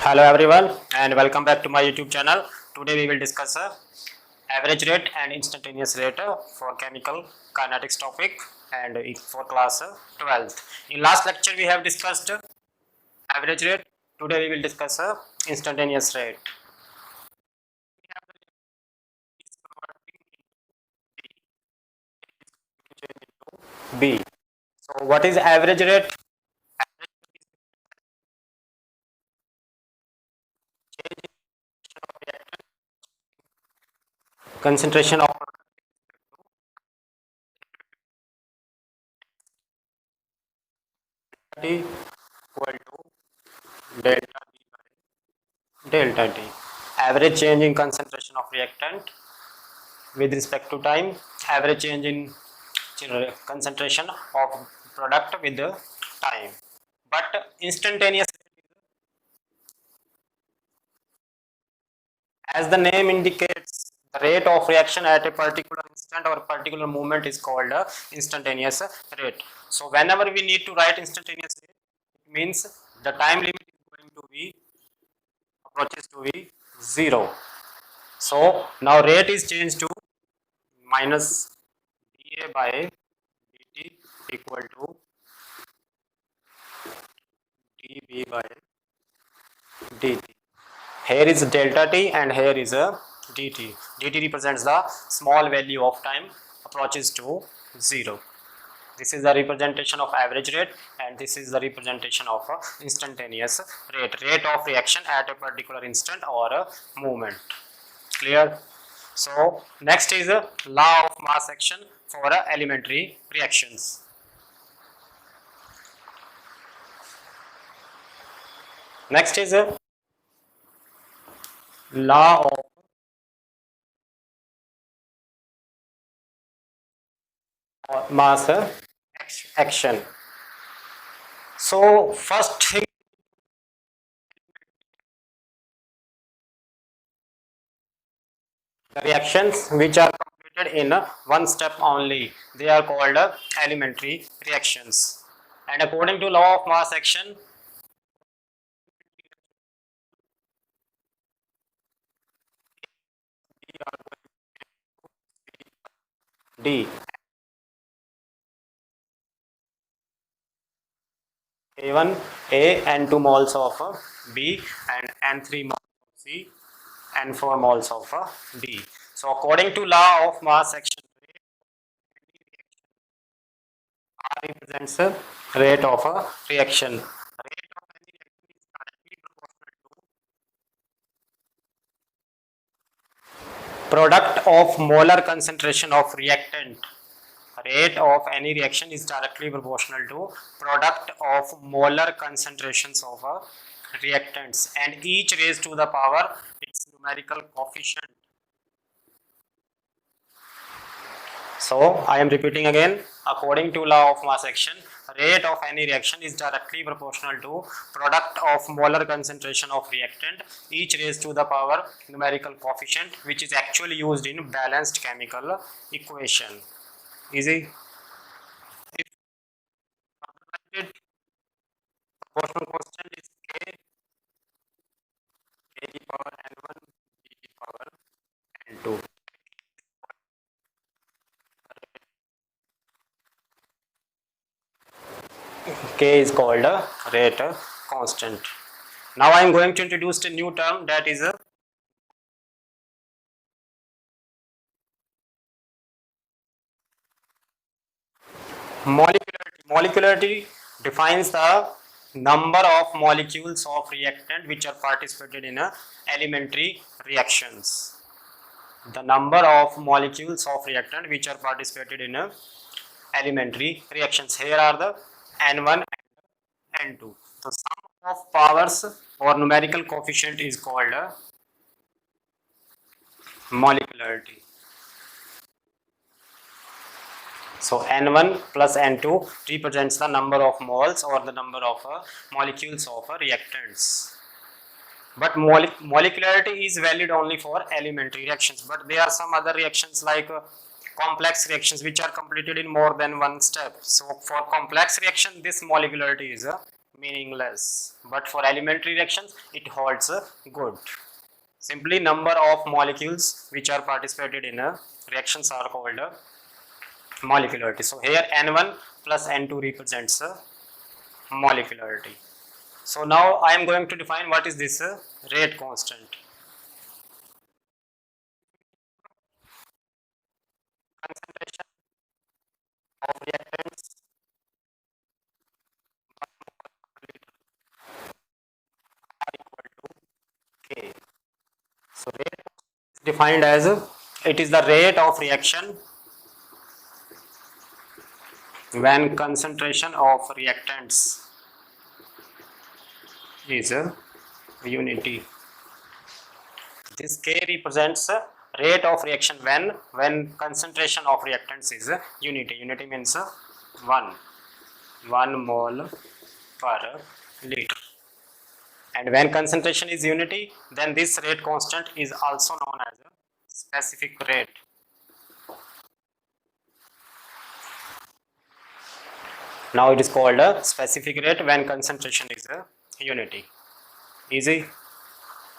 Hello everyone and welcome back to my YouTube channel. Today we will discuss average rate and instantaneous rate for chemical kinetics topic and for class 12th. In last lecture we have discussed average rate. Today we will discuss instantaneous rate. B. So what is average rate? Concentration of T equal to delta T by delta T. Average change in concentration of reactant with respect to time, average change in concentration of product with the time. But instantaneous, as the name indicates, the rate of reaction at a particular instant or particular moment is called instantaneous rate. So whenever we need to write instantaneous rate, it means the time limit is going to be approaches to be 0. So now rate is changed to minus dA by dt equal to dB by dt. Here is delta t and here is a dt. dt represents the small value of time approaches to 0. This is the representation of average rate and this is the representation of instantaneous rate. Rate of reaction at a particular instant or a moment. Clear? So next is a law of mass action for elementary reactions. Next is a law of mass action. So first thing, the reactions which are completed in one step only, they are called elementary reactions. And according to law of mass action, D A1 A and 2 moles of B and N3 moles of C and 4 moles of D. So according to law of mass action, R represents rate of a reaction. Rate of any reaction is directly proportional to product of molar concentration of reactant. Rate of any reaction is directly proportional to product of molar concentrations of reactants and each raised to the power its numerical coefficient. So I am repeating again, according to law of mass action, rate of any reaction is directly proportional to product of molar concentration of reactant each raised to the power numerical coefficient, which is actually used in balanced chemical equation. Easy. If proportional constant is k to the power n1 to the power n2. K is called a rate constant. Now I am going to introduce a new term, that is a molecularity. Molecularity defines the number of molecules of reactant which are participated in elementary reactions. The number of molecules of reactant which are participated in elementary reactions. Here are the N1 and N2. The sum of powers or numerical coefficient is called molecularity. So N1 plus N2 represents the number of moles or the number of molecules of reactants. But molecularity is valid only for elementary reactions. But there are some other reactions like complex reactions which are completed in more than one step. So for complex reaction, this molecularity is meaningless, but for elementary reactions it holds good. Simply number of molecules which are participated in reactions are called molecularity. So here N1 plus N2 represents molecularity. So now I am going to define what is this rate constant. Concentration of reactants are equal to K. So rate is defined as it is the rate of reaction when concentration of reactants is unity. This K represents rate of reaction when concentration of reactants is unity. Unity means 1 mole per liter. And when concentration is unity, then this rate constant is also known as a specific rate. Now it is called a specific rate when concentration is a unity. Easy.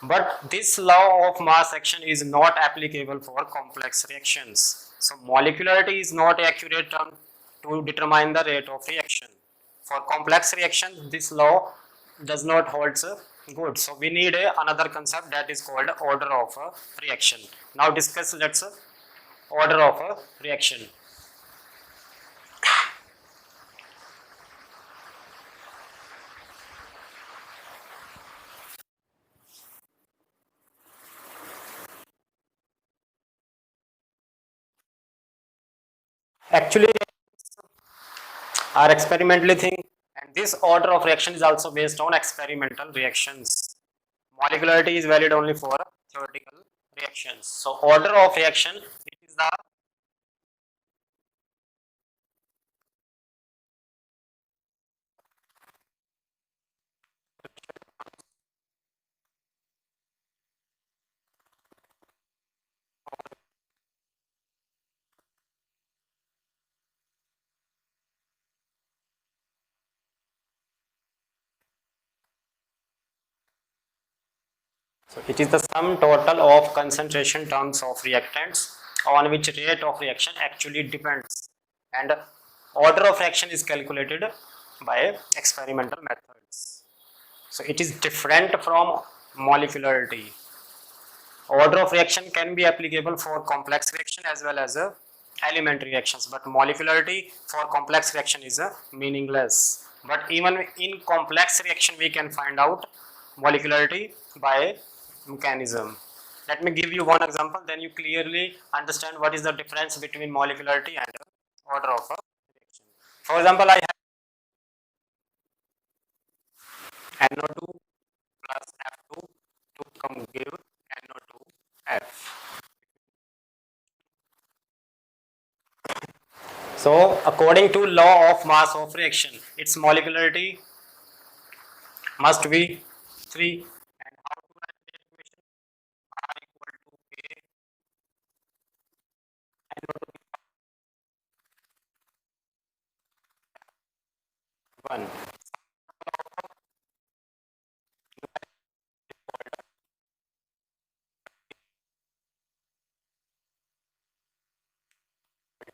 But this law of mass action is not applicable for complex reactions. So molecularity is not accurate term to determine the rate of reaction. For complex reaction, this law does not hold good. So we need another concept that is called order of reaction. Now discuss let's order of reaction. Actually are experimentally thing, and this order of reaction is also based on experimental reactions. Molecularity is valid only for theoretical reactions. So order of reaction, it is the so it is the sum total of concentration terms of reactants on which rate of reaction actually depends, and order of reaction is calculated by experimental methods. So it is different from molecularity. Order of reaction can be applicable for complex reaction as well as elementary reactions, but molecularity for complex reaction is meaningless. But even in complex reaction we can find out molecularity by mechanism. Let me give you one example, then you clearly understand what is the difference between molecularity and order of reaction. For example, I have NO2 plus F2 to come give NO2F. So according to law of mass of reaction, its molecularity must be 3. And how to write the equation? R equal to K NO2 1.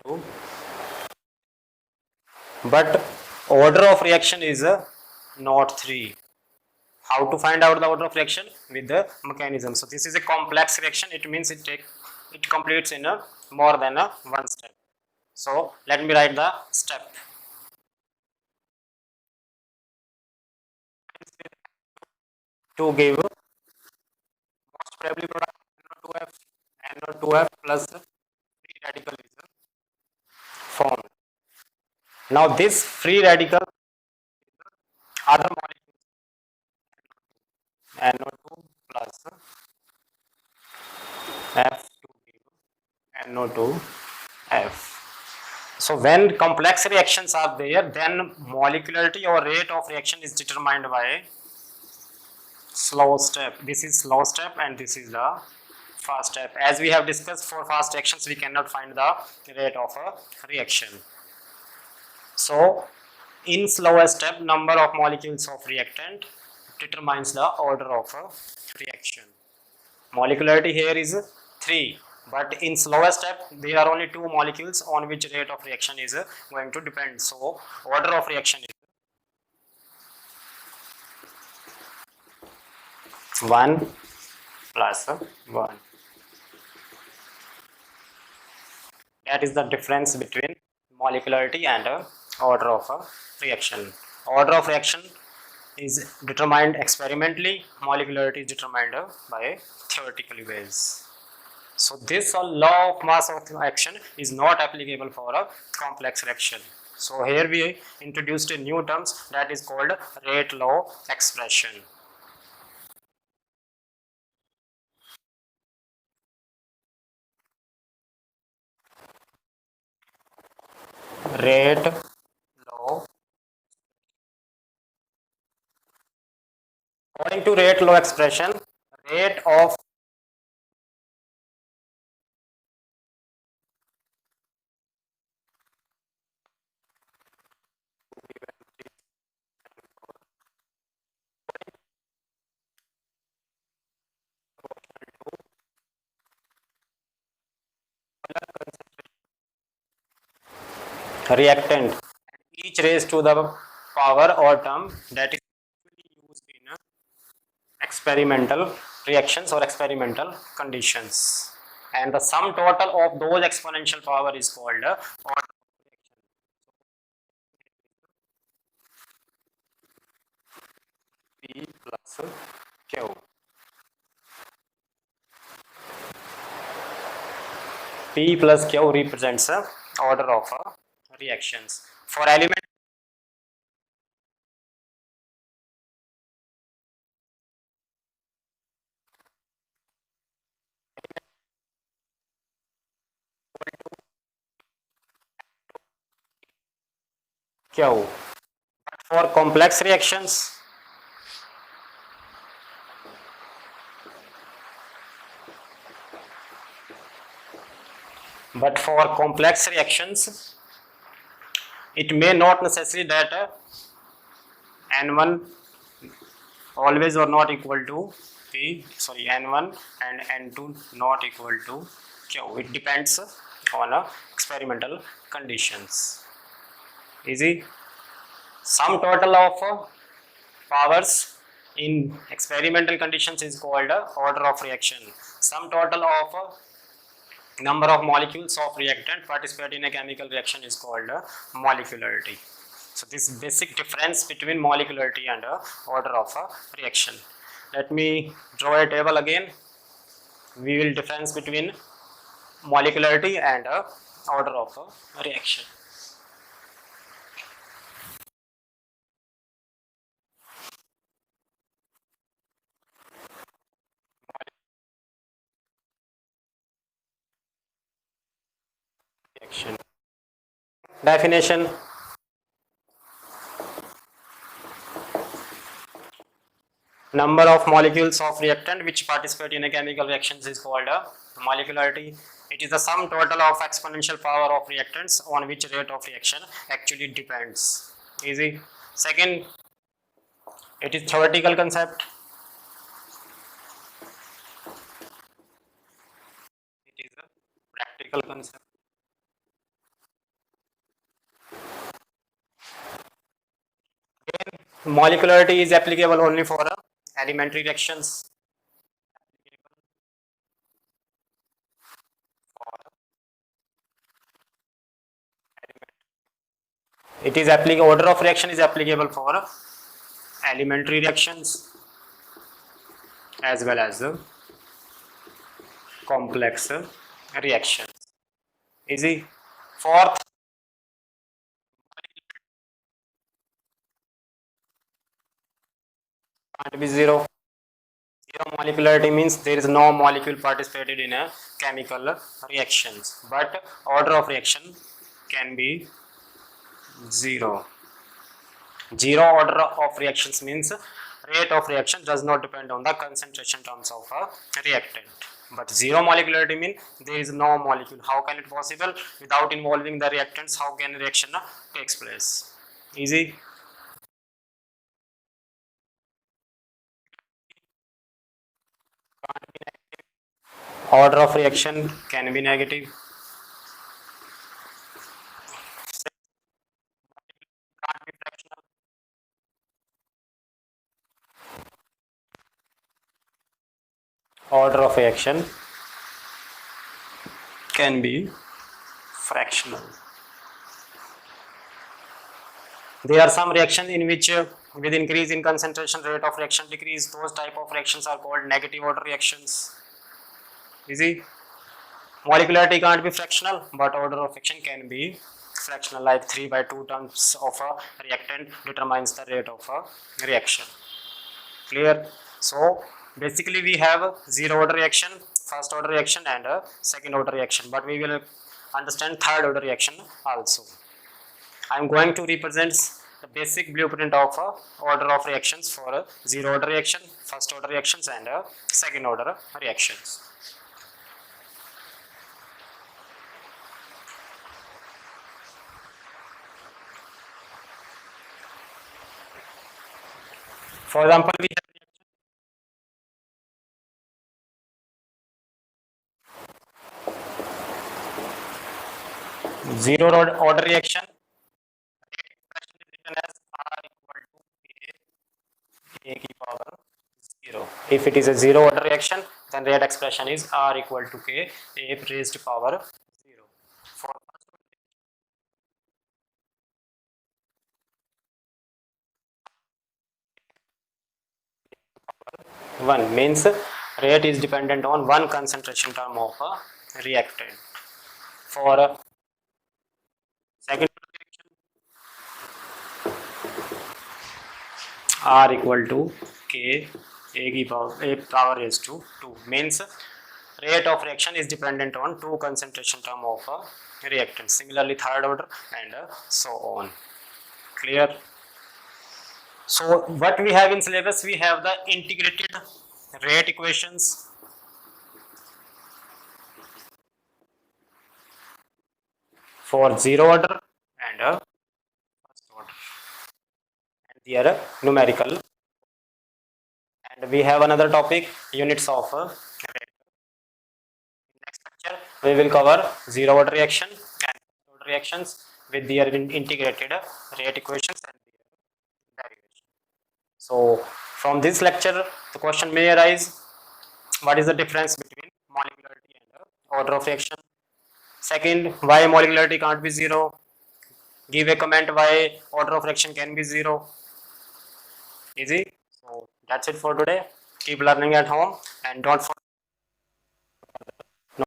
2. But order of reaction is not 3. How to find out the order of reaction? With the mechanism. So this is a complex reaction. It means it completes in more than one step. So let me write the step. To give most probably product NO2F plus free radical is formed. Now this free radical other molecule NO2 plus F2 give NO2F. So when complex reactions are there, then molecularity or rate of reaction is determined by slow step. This is slow step and this is the fast step. As we have discussed, for fast reactions we cannot find the rate of a reaction. So In slower step, number of molecules of reactant determines the order of a reaction. Molecularity here is 3, but in slower step there are only 2 molecules on which rate of reaction is going to depend. So order of reaction is 1 plus 1. That is the difference between molecularity and order of a reaction. Order of reaction is determined experimentally, molecularity is determined by theoretical ways. So this law of mass of action is not applicable for a complex reaction. So here we introduced a new terms that is called rate law expression. Rate law. According to rate law expression, rate of reactant, each raised to the power or term that is used in experimental reactions or experimental conditions, and the sum total of those exponential power is called order of reaction. P plus Q. P plus Q represents the order of reactions. For element Q, for complex reactions, it may not necessary that N1 always or not equal to N1 and N2 not equal to Q. It depends on experimental conditions. Easy. Sum total of powers in experimental conditions is called order of reaction. Sum total of number of molecules of reactant participate in a chemical reaction is called molecularity. So this basic difference between molecularity and order of a reaction. Let me draw a table again. We will difference between molecularity and order of a reaction. Reaction. Definition. Number of molecules of reactant which participate in a chemical reactions is called molecularity. It is the sum total of exponential power of reactants on which rate of reaction actually depends. Easy. Second, it is theoretical concept. It is a practical concept. Molecularity is applicable only for elementary reactions. It is applicable. Order of reaction is applicable for elementary reactions as well as complex reactions. Easy. Fourth, can't be zero. Zero molecularity means there is no molecule participated in a chemical reactions, but order of reaction can be zero. Zero order of reactions means rate of reaction does not depend on the concentration terms of a reactant. But zero molecularity means there is no molecule. How can it possible? Without involving the reactants, how can reaction takes place? Easy. Order of reaction can be negative. Can't be fractional. Order of reaction can be fractional. There are some reactions in which with increase in concentration rate of reaction decrease. Those type of reactions are called negative order reactions. Easy. Molecularity can't be fractional, but order of action can be fractional, like 3 by 2 terms of a reactant determines the rate of a reaction. Clear? So basically we have zero order reaction, first order reaction and a second order reaction, but we will understand third order reaction also. I am going to represent the basic blueprint of order of reactions for a zero order reaction, first order reactions and a second order reactions. For example, we have zero order reaction. Rate expression is written as R equal to A की power 0. If it is a zero order reaction, then rate expression is R equal to K A raised to power 0. For 1 means rate is dependent on one concentration term of a reactant. For second reaction, R equal to K A power raised to 2 means rate of reaction is dependent on two concentration term of a reactant. Similarly, third order and so on. Clear? So what we have in syllabus, we have the integrated rate equations. For zero order and first order, and they are numerical. And we have another topic, units of rate. In next lecture, we will cover zero order reaction and first order reactions with their integrated rate equations and their derivation. So from this lecture, the question may arise: what is the difference between molecularity and order of reaction? Second, why molecularity can't be zero? Give a comment why order of reaction can be zero. Easy. So that's it for today. Keep learning at home and don't forget